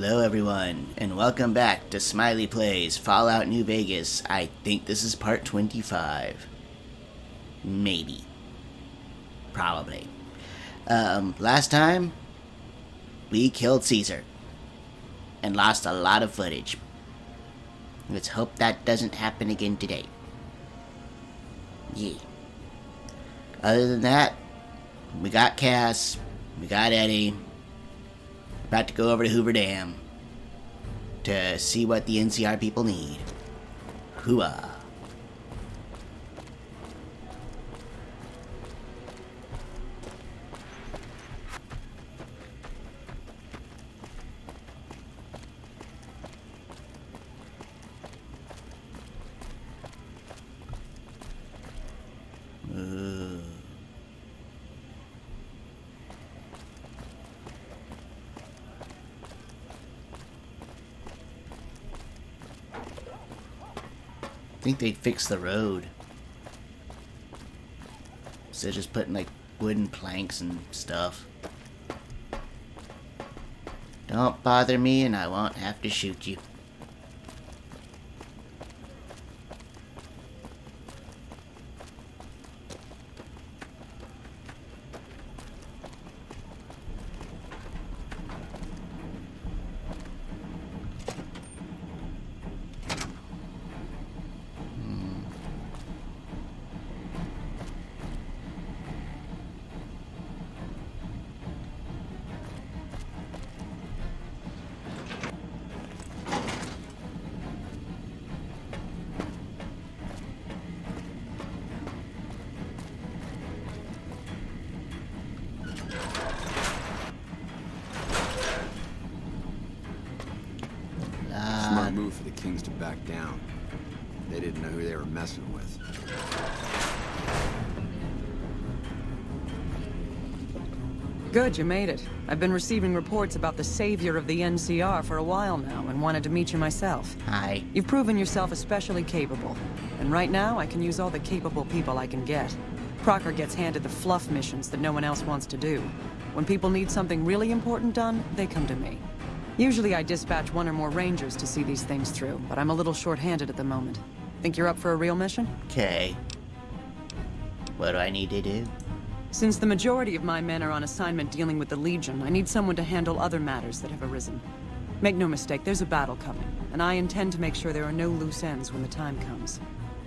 Hello, everyone, and welcome back to Smiley Plays Fallout New Vegas. I think this is part 25. Maybe. Probably. Last time, we killed Caesar and lost a lot of footage. Let's hope that doesn't happen again today. Yeah. Other than that, we got Cass, we got Eddie. About to go over to Hoover Dam to see what the NCR people need. Hooah. I think they'd fix the road. So just putting like wooden planks and stuff. Don't bother me and I won't have to shoot you. Smart move for the Kings to back down. They didn't know who they were messing with. Good, you made it. I've been receiving reports about the savior of the NCR for a while now and wanted to meet you myself. Hi. You've proven yourself especially capable. And right now, I can use all the capable people I can get. Crocker gets handed the fluff missions that no one else wants to do. When people need something really important done, they come to me. Usually I dispatch one or more rangers to see these things through, but I'm a little short-handed at the moment. Think you're up for a real mission? Okay. What do I need to do? Since the majority of my men are on assignment dealing with the Legion, I need someone to handle other matters that have arisen. Make no mistake, there's a battle coming, and I intend to make sure there are no loose ends when the time comes.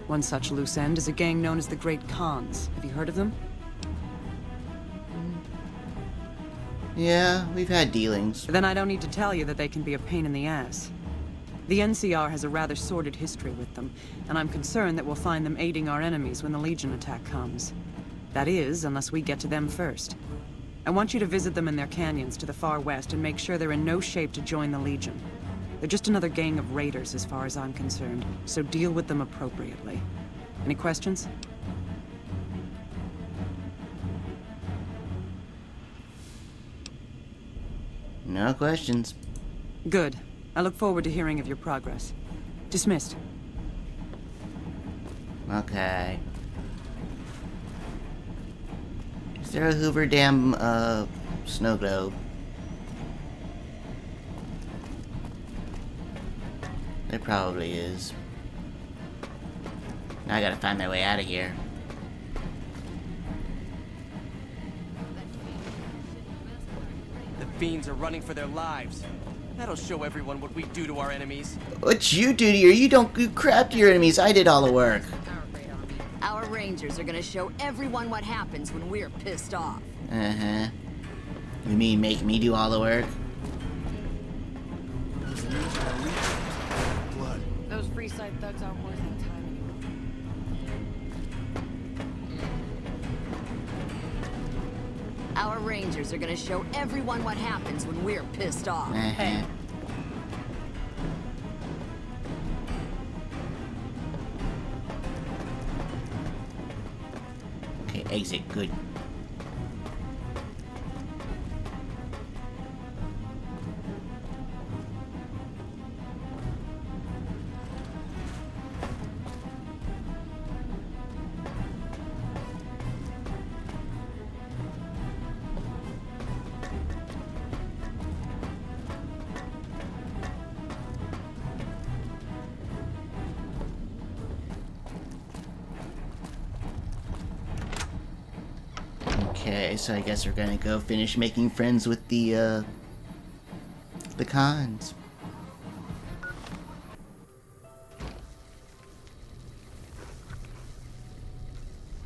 One such loose end is a gang known as the Great Khans. Have you heard of them? Yeah, we've had dealings. Then I don't need to tell you that they can be a pain in the ass. The NCR has a rather sordid history with them, and I'm concerned that we'll find them aiding our enemies when the Legion attack comes. That is, unless we get to them first. I want you to visit them in their canyons to the far west and make sure they're in no shape to join the Legion. They're just another gang of raiders as far as I'm concerned, so deal with them appropriately. Any questions? No questions. Good. I look forward to hearing of your progress. Dismissed. Okay. Is there a Hoover Dam, snow globe? There probably is. Now I gotta find my way out of here. The fiends are running for their lives. That'll show everyone what we do to our enemies. What you do to you don't do crap to your enemies. I did all the work. Our rangers are gonna show everyone what happens when we're pissed off. Uh-huh. You mean make me do all the work? Blood. Those Freeside thugs aren't worth that time anymore. Our rangers are gonna show everyone what happens when we're pissed off. Uh-huh. Okay, exit, good. Okay, so I guess we're gonna go finish making friends with the cons.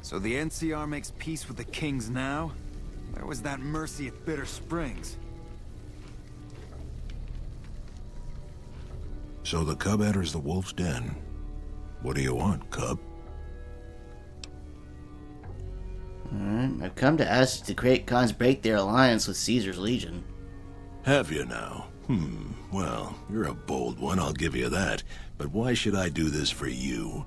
So the NCR makes peace with the kings now? Where was that mercy at Bitter Springs? So the cub enters the wolf's den. What do you want, cub? Alright, I've come to ask that the Great Khans break their alliance with Caesar's Legion. Have you now? Well, you're a bold one, I'll give you that. But why should I do this for you?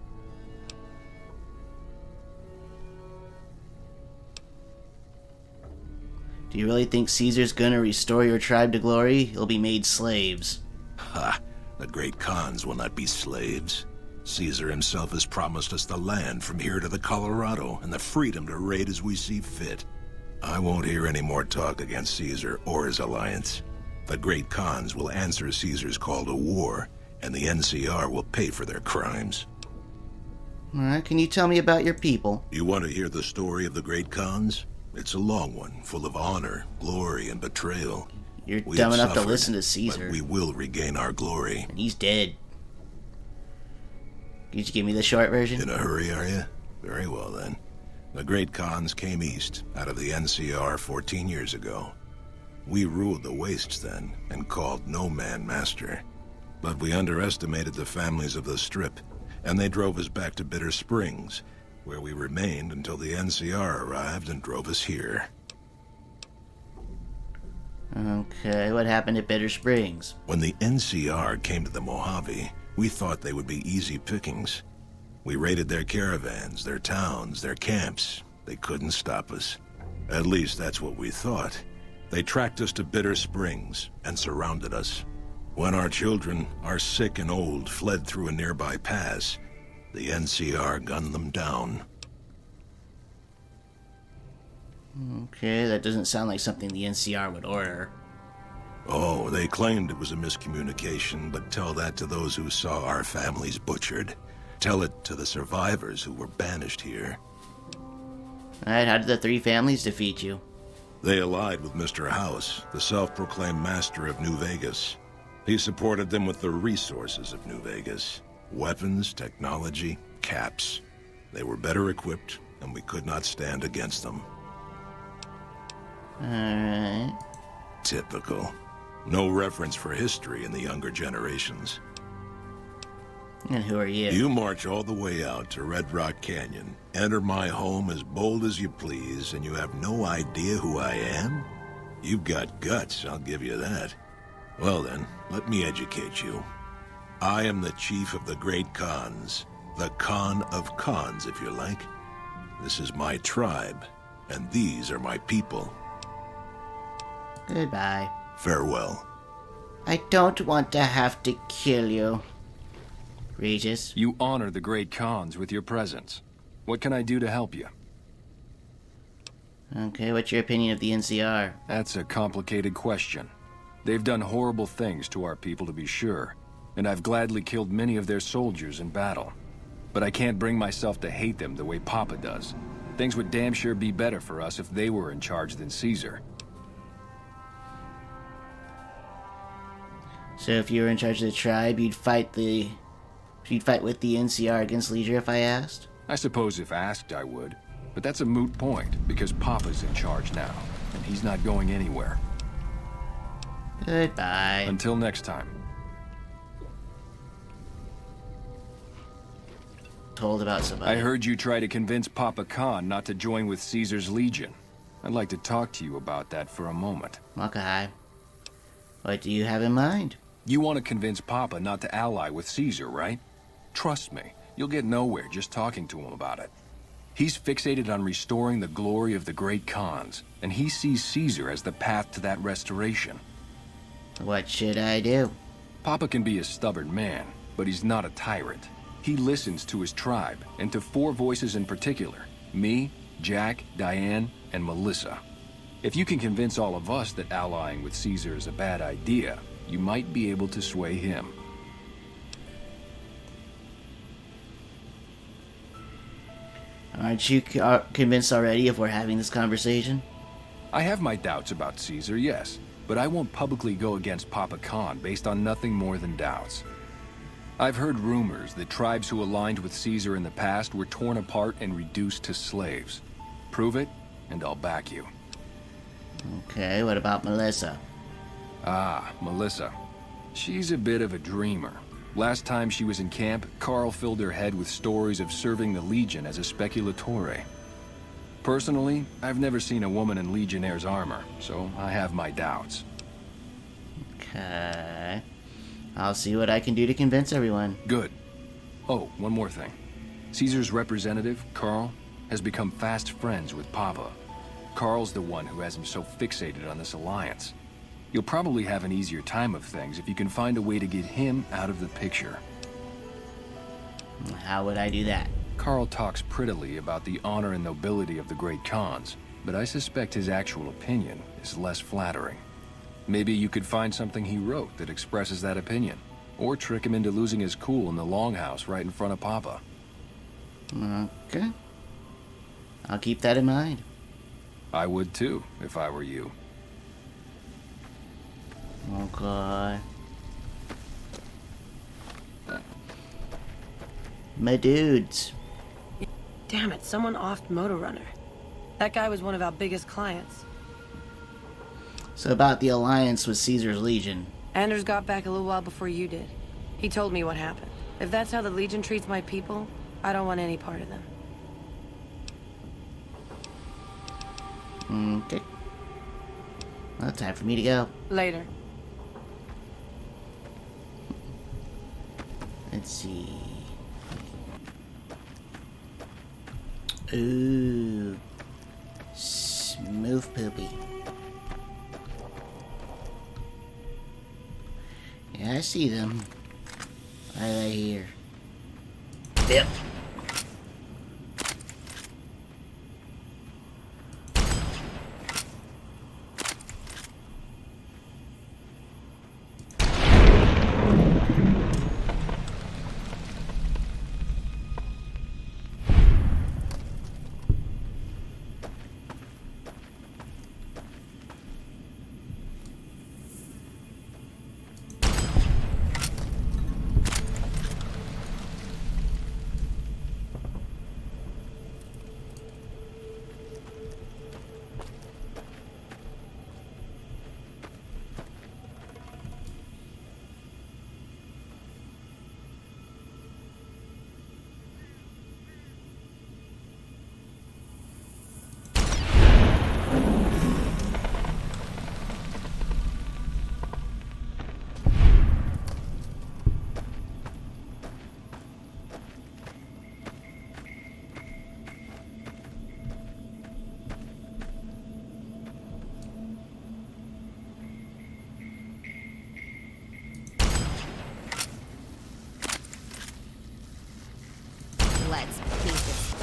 Do you really think Caesar's gonna restore your tribe to glory? You'll be made slaves. Ha! The great Khans will not be slaves. Caesar himself has promised us the land from here to the Colorado and the freedom to raid as we see fit. I won't hear any more talk against Caesar or his alliance. The great Khans will answer Caesar's call to war, and the NCR will pay for their crimes. Alright, can you tell me about your people? You want to hear the story of the great Khans? It's a long one, full of honor, glory, and betrayal. You're We dumb have enough to suffered, listen to Caesar. but we will regain our glory. And he's dead. Could you give me the short version? In a hurry, are you? Very well, then. The great Khans came east, out of the NCR 14 years ago. We ruled the wastes then, and called no man master. But we underestimated the families of the Strip, and they drove us back to Bitter Springs, where we remained until the NCR arrived and drove us here. Okay, what happened at Bitter Springs? When the NCR came to the Mojave, we thought they would be easy pickings. We raided their caravans, their towns, their camps. They couldn't stop us. At least that's what we thought. They tracked us to Bitter Springs and surrounded us. When our children, our sick and old, fled through a nearby pass, the NCR gunned them down. Okay, that doesn't sound like something the NCR would order. Oh, they claimed it was a miscommunication, but tell that to those who saw our families butchered. Tell it to the survivors who were banished here. Alright, how did the three families defeat you? They allied with Mr. House, the self-proclaimed master of New Vegas. He supported them with the resources of New Vegas. Weapons, technology, caps. They were better equipped, and we could not stand against them. Alright. Typical. No reference for history in the younger generations. And who are you? You march all the way out to Red Rock Canyon, enter my home as bold as you please, and you have no idea who I am? You've got guts, I'll give you that. Well then, let me educate you. I am the chief of the great Khans. The Khan of Khans, if you like. This is my tribe, and these are my people. Goodbye. Farewell. I don't want to have to kill you. Regis? You honor the great Khans with your presence. What can I do to help you? Okay, what's your opinion of the NCR? That's a complicated question. They've done horrible things to our people, to be sure, and I've gladly killed many of their soldiers in battle. But I can't bring myself to hate them the way Papa does. Things would damn sure be better for us if they were in charge than Caesar. So if you were in charge of the tribe, you'd fight with the NCR against Leisure if I asked? I suppose if asked, I would. But that's a moot point, because Papa's in charge now, and he's not going anywhere. Goodbye. Until next time. Told about somebody. I heard you try to convince Papa Khan not to join with Caesar's Legion. I'd like to talk to you about that for a moment. Okay. What do you have in mind? You want to convince Papa not to ally with Caesar, right? Trust me, you'll get nowhere just talking to him about it. He's fixated on restoring the glory of the great Khans, and he sees Caesar as the path to that restoration. What should I do? Papa can be a stubborn man, but he's not a tyrant. He listens to his tribe, and to 4 voices in particular. Me, Jack, Diane, and Melissa. If you can convince all of us that allying with Caesar is a bad idea, you might be able to sway him. Aren't you convinced already if we're having this conversation? I have my doubts about Caesar, yes, but I won't publicly go against Papa Khan based on nothing more than doubts. I've heard rumors that tribes who aligned with Caesar in the past were torn apart and reduced to slaves. Prove it, and I'll back you. Okay, what about Melissa? Ah, Melissa. She's a bit of a dreamer. Last time she was in camp, Carl filled her head with stories of serving the Legion as a speculatore. Personally, I've never seen a woman in Legionnaire's armor, so I have my doubts. Okay. I'll see what I can do to convince everyone. Good. Oh, one more thing. Caesar's representative, Carl, has become fast friends with Papa. Carl's the one who has him so fixated on this alliance. You'll probably have an easier time of things if you can find a way to get him out of the picture. How would I do that? Carl talks prettily about the honor and nobility of the great Khans, but I suspect his actual opinion is less flattering. Maybe you could find something he wrote that expresses that opinion, or trick him into losing his cool in the longhouse right in front of Papa. Okay. I'll keep that in mind. I would too, if I were you. Okay. My dudes. Damn it, someone offed Motor Runner. That guy was one of our biggest clients. So about the alliance with Caesar's Legion. Anders got back a little while before you did. He told me what happened. If that's how the Legion treats my people, I don't want any part of them. Okay. Well, time for me to go. Later. Let's see. Ooh. Smooth poopy. Yeah, I see them. Why are they here? Yep. Let's beat this.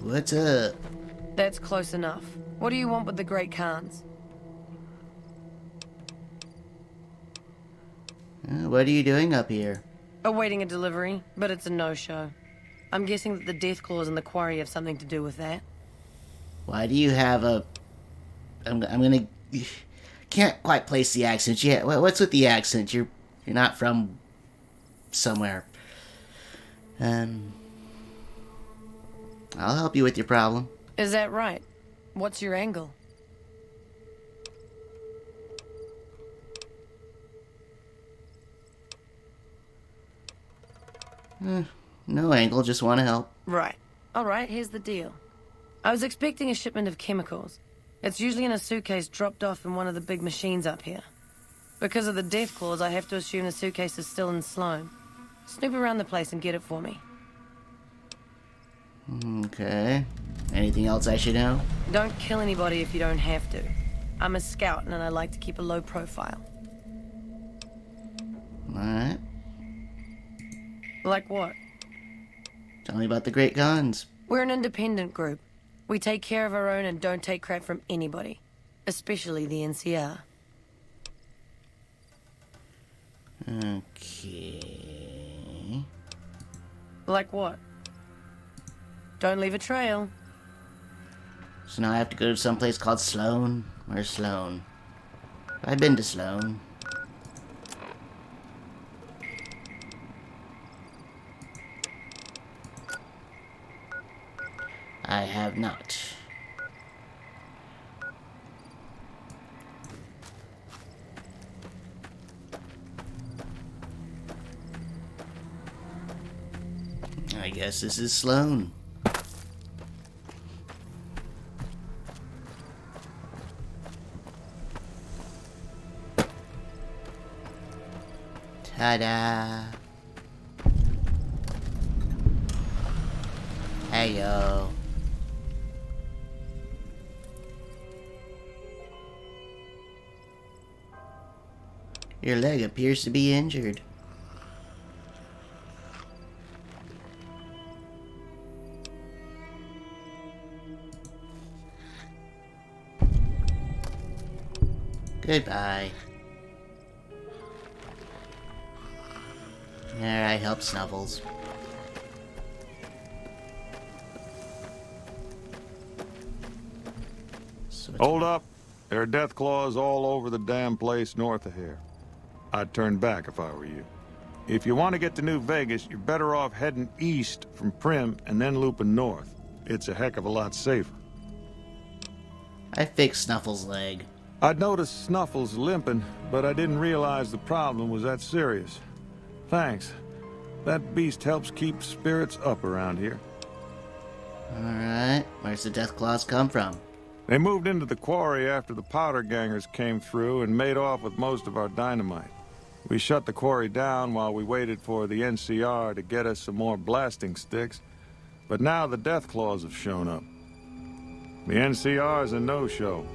What's up? That's close enough. What do you want with the Great Khans? What are you doing up here? Awaiting a delivery, but it's a no-show. I'm guessing that the death claws in the quarry have something to do with that. Why do you have a... I'm gonna... Can't quite place the accent. Yeah, what's with the accent? You're not from somewhere. I'll help you with your problem. Is that right? What's your angle? No angle, just want to help. Right. All right, here's the deal. I was expecting a shipment of chemicals. It's usually in a suitcase dropped off in one of the big machines up here. Because of the death clause, I have to assume the suitcase is still in Sloan. Snoop around the place and get it for me. Okay. Anything else I should know? Don't kill anybody if you don't have to. I'm a scout and I like to keep a low profile. Alright. Like what? Tell me about the Great Guns. We're an independent group. We take care of our own and don't take crap from anybody. Especially the NCR. Okay. Like what? Don't leave a trail. So now I have to go to some place called Sloan? Where's Sloan? I've been to Sloan. I have not. I guess this is Sloan. Ta-da! Hey yo. Your leg appears to be injured. Goodbye. Alright, help Snuffles. Hold up. There are death claws all over the damn place north of here. I'd turn back if I were you. If you want to get to New Vegas, you're better off heading east from Primm and then looping north. It's a heck of a lot safer. I fixed Snuffles' leg. I'd noticed Snuffles limping, but I didn't realize the problem was that serious. Thanks. That beast helps keep spirits up around here. Alright, where's the death claws come from? They moved into the quarry after the powder gangers came through and made off with most of our dynamite. We shut the quarry down while we waited for the NCR to get us some more blasting sticks, but now the death claws have shown up. The NCR's a no-show,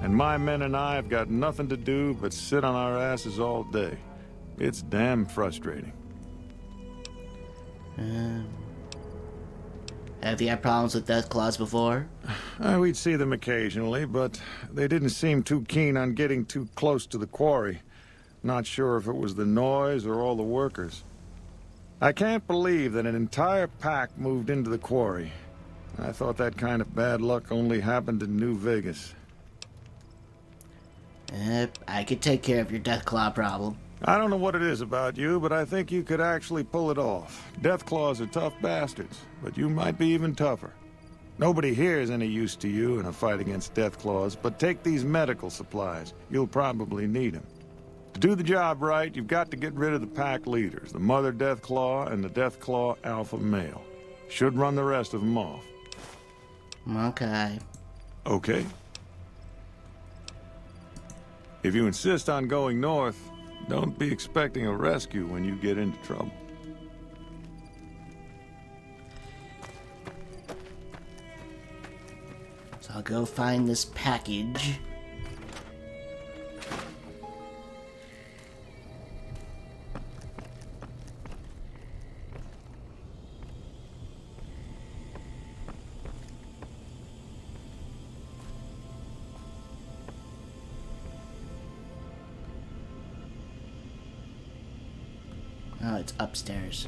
and my men and I have got nothing to do but sit on our asses all day. It's damn frustrating. Have you had problems with death claws before? We'd see them occasionally, but they didn't seem too keen on getting too close to the quarry. Not sure if it was the noise or all the workers. I can't believe that an entire pack moved into the quarry. I thought that kind of bad luck only happened in New Vegas. I could take care of your death claw problem. I don't know what it is about you, but I think you could actually pull it off. Death claws are tough bastards, but you might be even tougher. Nobody here is any use to you in a fight against death claws, but take these medical supplies. You'll probably need them. To do the job right, you've got to get rid of the pack leaders, the Mother Death Claw and the Death Claw Alpha Male. Should run the rest of them off. Okay. Okay. If you insist on going north, don't be expecting a rescue when you get into trouble. So I'll go find this package. Oh, it's upstairs.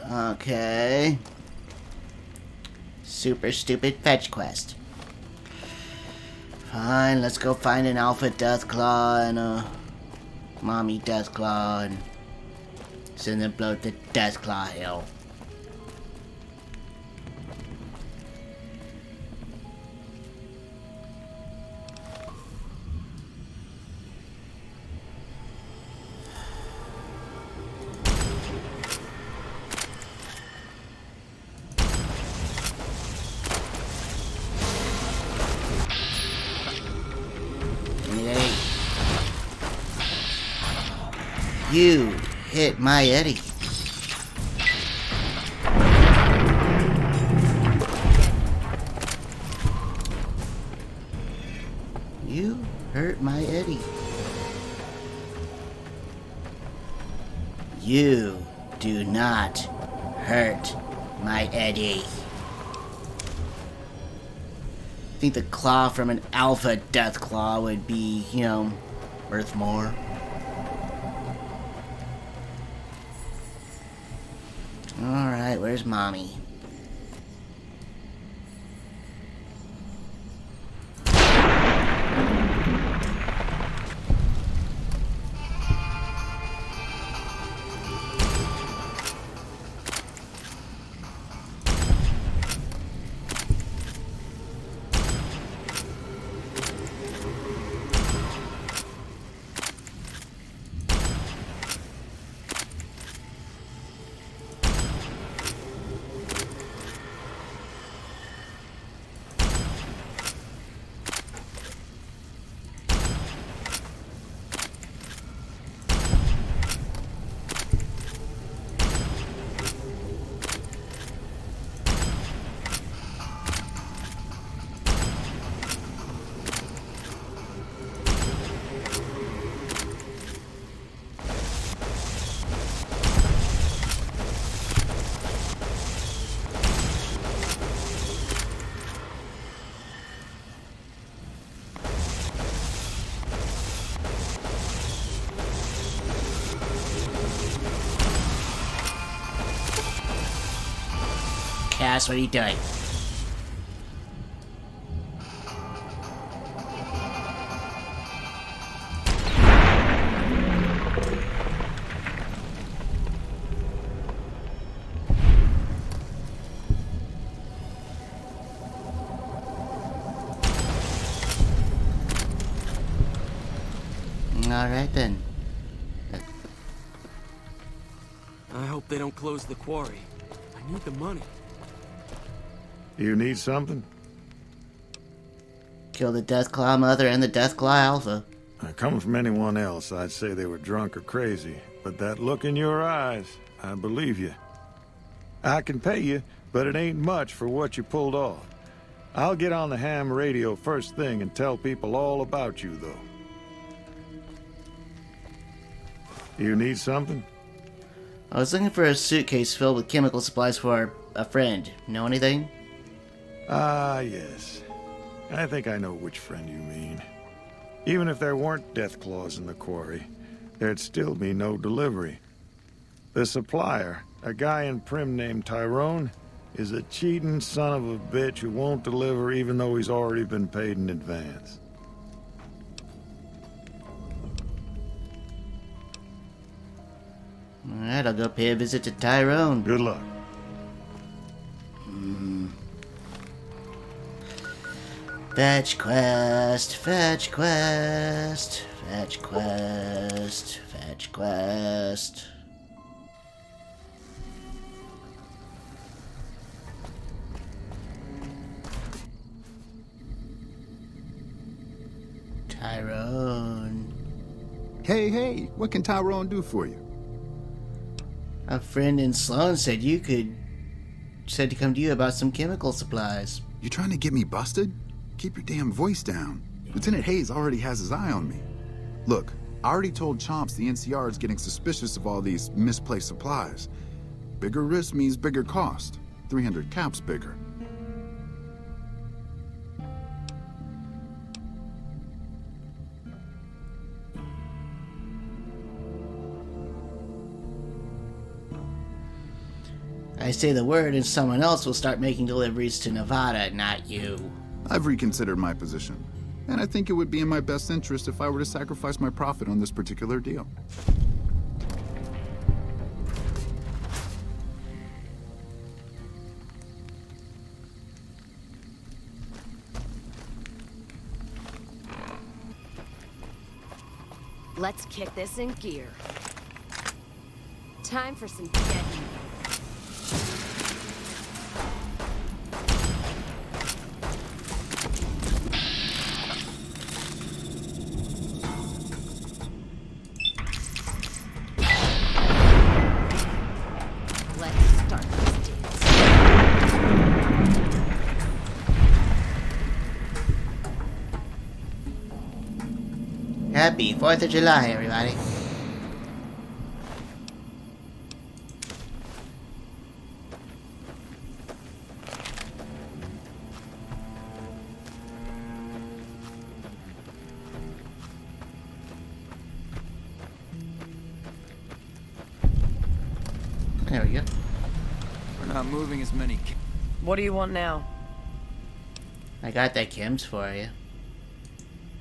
Okay. Super stupid fetch quest. Fine, let's go find an Alpha Deathclaw and a Mommy Deathclaw and send them blow to Deathclaw Hill. You hit my Eddie. You hurt my Eddie. You do not hurt my Eddie. I think the claw from an Alpha Deathclaw would be, worth more. Alright, where's Mommy? Cass, what are you doing? Alright then. I hope they don't close the quarry. I need the money. You need something? Kill the Deathclaw Mother and the Deathclaw Alpha. Coming from anyone else, I'd say they were drunk or crazy. But that look in your eyes, I believe you. I can pay you, but it ain't much for what you pulled off. I'll get on the ham radio first thing and tell people all about you, though. You need something? I was looking for a suitcase filled with chemical supplies for a friend. Know anything? Ah, yes. I think I know which friend you mean. Even if there weren't Deathclaws in the quarry, there'd still be no delivery. The supplier, a guy in Prim named Tyrone, is a cheating son of a bitch who won't deliver even though he's already been paid in advance. Alright, I'll go pay a visit to Tyrone. Good luck. Fetch quest, fetch quest, fetch quest, fetch quest. Tyrone. Hey, what can Tyrone do for you? A friend in Sloan said said to come to you about some chemical supplies. You trying to get me busted? Keep your damn voice down. Lieutenant Hayes already has his eye on me. Look, I already told Chomps the NCR is getting suspicious of all these misplaced supplies. Bigger risk means bigger cost. 300 caps bigger. I say the word and someone else will start making deliveries to Nevada, not you. I've reconsidered my position, and I think it would be in my best interest if I were to sacrifice my profit on this particular deal. Let's kick this in gear. Time for some getting. Let's start this dance. Happy 4th of July, everybody. There we go. We're not moving as many. What do you want now? I got that Kim's for you.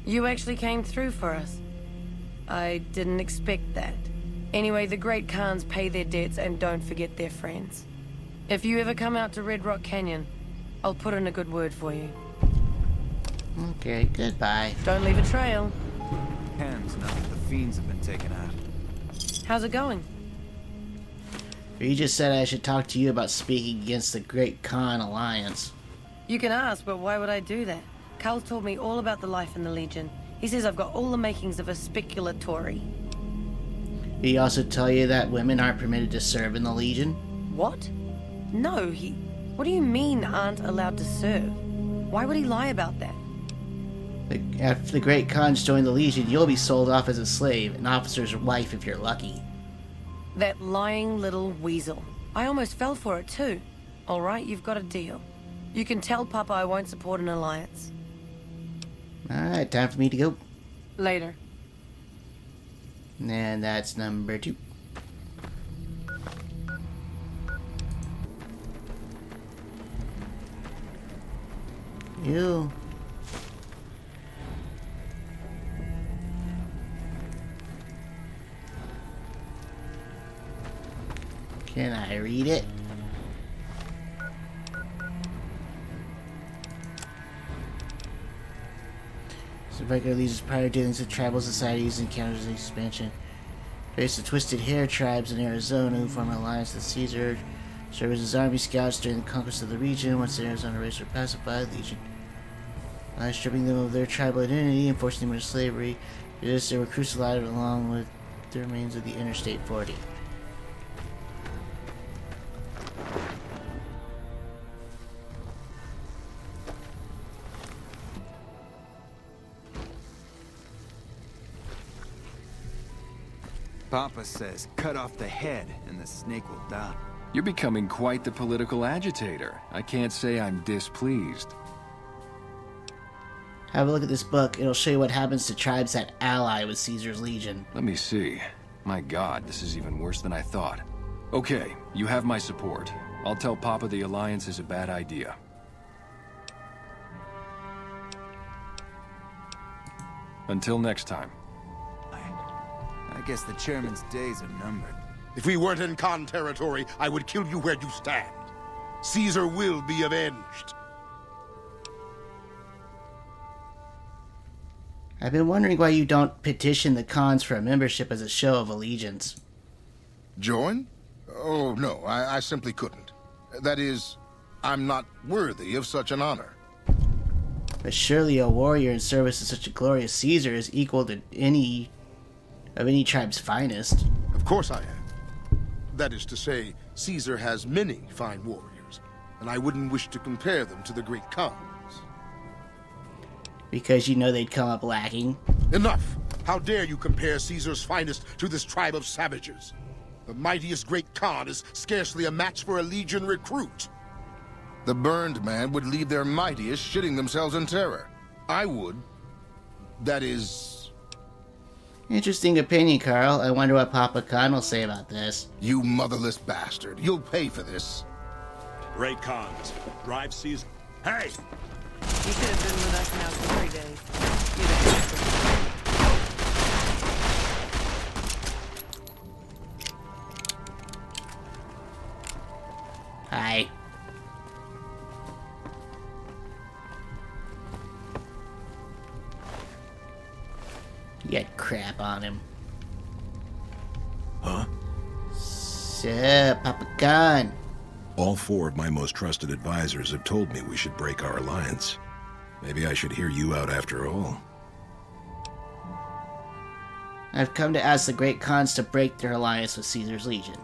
You actually came through for us. I didn't expect that. Anyway, the Great Khans pay their debts and don't forget their friends. If you ever come out to Red Rock Canyon, I'll put in a good word for you. Okay, goodbye. Don't leave a trail. Hands now that the fiends have been taken out. How's it going? You just said I should talk to you about speaking against the Great Khan Alliance. You can ask, but why would I do that? Carl told me all about the life in the Legion. He says I've got all the makings of a speculatory. Did he also tell you that women aren't permitted to serve in the Legion? What? No, What do you mean aren't allowed to serve? Why would he lie about that? If the Great Khans join the Legion, you'll be sold off as a slave, an officer's wife if you're lucky. That lying little weasel. I almost fell for it too. Alright, you've got a deal. You can tell Papa I won't support an alliance. Alright, time for me to go. Later. And that's number 2. You. Can I read it? So regular leaders prior dealings with tribal societies encounters expansion. There's the Twisted Hair tribes in Arizona who form an alliance with Caesar. Served as his army scouts during the conquest of the region. Once the Arizona race were pacified, the Legion stripping them of their tribal identity and forcing them into slavery. For this, they were crucified along with the remains of the Interstate 40. Papa says cut off the head and the snake will die. You're becoming quite the political agitator. I can't say I'm displeased. Have a look at this book. It'll show you what happens to tribes that ally with Caesar's Legion. Let me see. My God, this is even worse than I thought. Okay, you have my support. I'll tell Papa the alliance is a bad idea. Until next time. I guess the chairman's days are numbered. If we weren't in Khan territory, I would kill you where you stand. Caesar will be avenged. I've been wondering why you don't petition the Khans for a membership as a show of allegiance. Join? Oh, no, I simply couldn't. That is, I'm not worthy of such an honor. But surely a warrior in service to such a glorious Caesar is equal to any tribe's finest. Of course I am. That is to say, Caesar has many fine warriors, and I wouldn't wish to compare them to the great Khans. Because you know they'd come up lacking. Enough! How dare you compare Caesar's finest to this tribe of savages? The mightiest great Khan is scarcely a match for a Legion recruit. The burned man would leave their mightiest shitting themselves in terror. I would. That is... Interesting opinion, Carl. I wonder what Papa Khan will say about this. You motherless bastard. You'll pay for this. Great Khans. Drive Caesar. Hey! You could have been with us in our glory days. You'd have Hi. You got crap on him. Huh? Sup, Papa Khan? All 4 of my most trusted advisors have told me we should break our alliance. Maybe I should hear you out after all. I've come to ask the Great Khans to break their alliance with Caesar's Legion.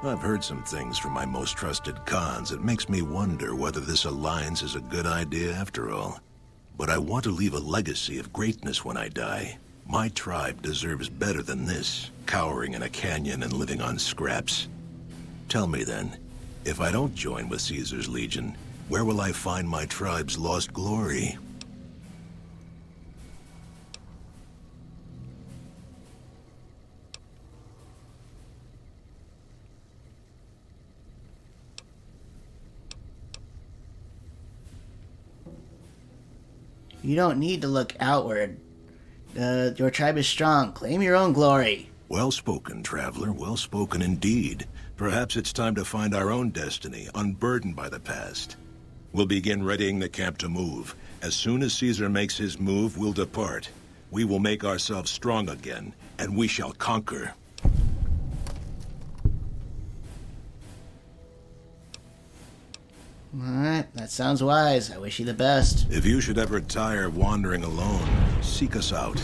I've heard some things from my most trusted Khans that makes me wonder whether this alliance is a good idea after all. But I want to leave a legacy of greatness when I die. My tribe deserves better than this, cowering in a canyon and living on scraps. Tell me then, if I don't join with Caesar's Legion, where will I find my tribe's lost glory? You don't need to look outward. Your tribe is strong. Claim your own glory. Well spoken, traveler. Well spoken indeed. Perhaps it's time to find our own destiny, unburdened by the past. We'll begin readying the camp to move. As soon as Caesar makes his move, we'll depart. We will make ourselves strong again, and we shall conquer. Alright, that sounds wise. I wish you the best. If you should ever tire of wandering alone, seek us out.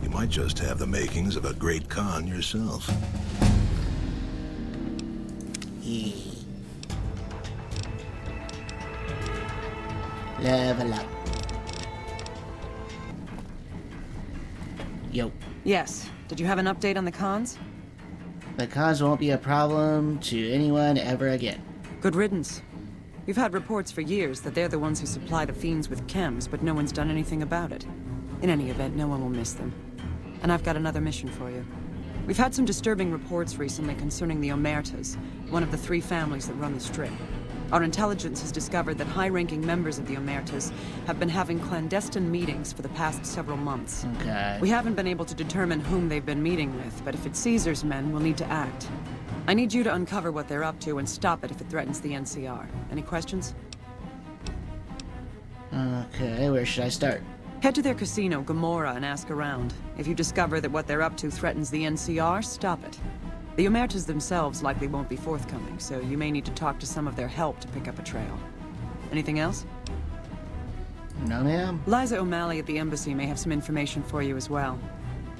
You might just have the makings of a great Khan yourself. Yeah. Level up. Yo. Yes. Did you have an update on the Khans? The Khans won't be a problem to anyone ever again. Good riddance. We've had reports for years that they're the ones who supply the fiends with chems, but no one's done anything about it. In any event, no one will miss them. And I've got another mission for you. We've had some disturbing reports recently concerning the Omertas, one of the 3 families that run the Strip. Our intelligence has discovered that high-ranking members of the Omertas have been having clandestine meetings for the past several months. Okay. We haven't been able to determine whom they've been meeting with, but if it's Caesar's men, we'll need to act. I need you to uncover what they're up to and stop it if it threatens the NCR. Any questions? Okay, where should I start? Head to their casino, Gomorrah, and ask around. If you discover that what they're up to threatens the NCR, stop it. The Omertas themselves likely won't be forthcoming, so you may need to talk to some of their help to pick up a trail. Anything else? No, ma'am. Liza O'Malley at the embassy may have some information for you as well.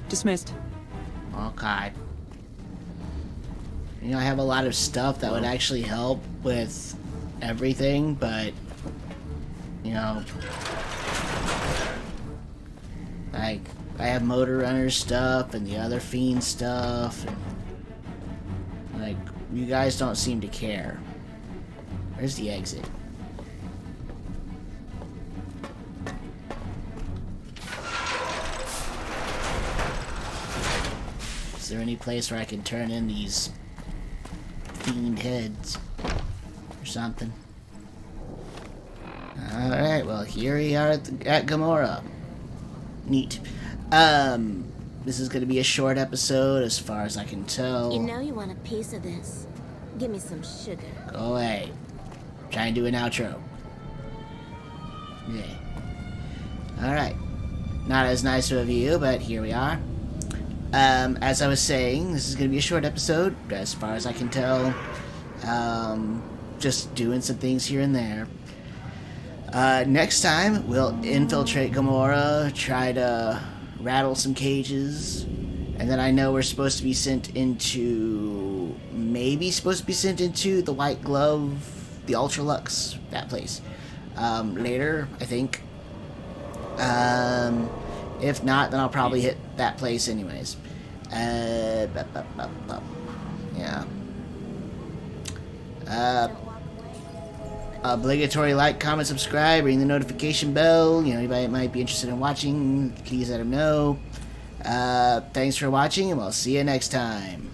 Dismissed. Okay. You know, I have a lot of stuff that would actually help with everything, but, you know, like, I have Motor Runner stuff and the other Fiend stuff, and, like, you guys don't seem to care. Where's the exit? Is there any place where I can turn in these fiend heads or something? Alright, well, here we are at Gomorrah. Neat. This is gonna be a short episode as far as I can tell. You know you want a piece of this. Give me some sugar. Go away. Try and do an outro. Yeah. Alright. Not as nice of you, but here we are. As I was saying, this is going to be a short episode, as far as I can tell. Just doing some things here and there. Next time, we'll infiltrate Gomorrah, try to rattle some cages, and then I know we're supposed to be sent into... maybe supposed to be sent into the White Glove, the Ultralux, that place. Later, I think. If not, then I'll probably hit that place anyways. Yeah. Obligatory like, comment, subscribe, ring the notification bell. You know, anybody might be interested in watching, please let them know. Thanks for watching, and we'll see you next time.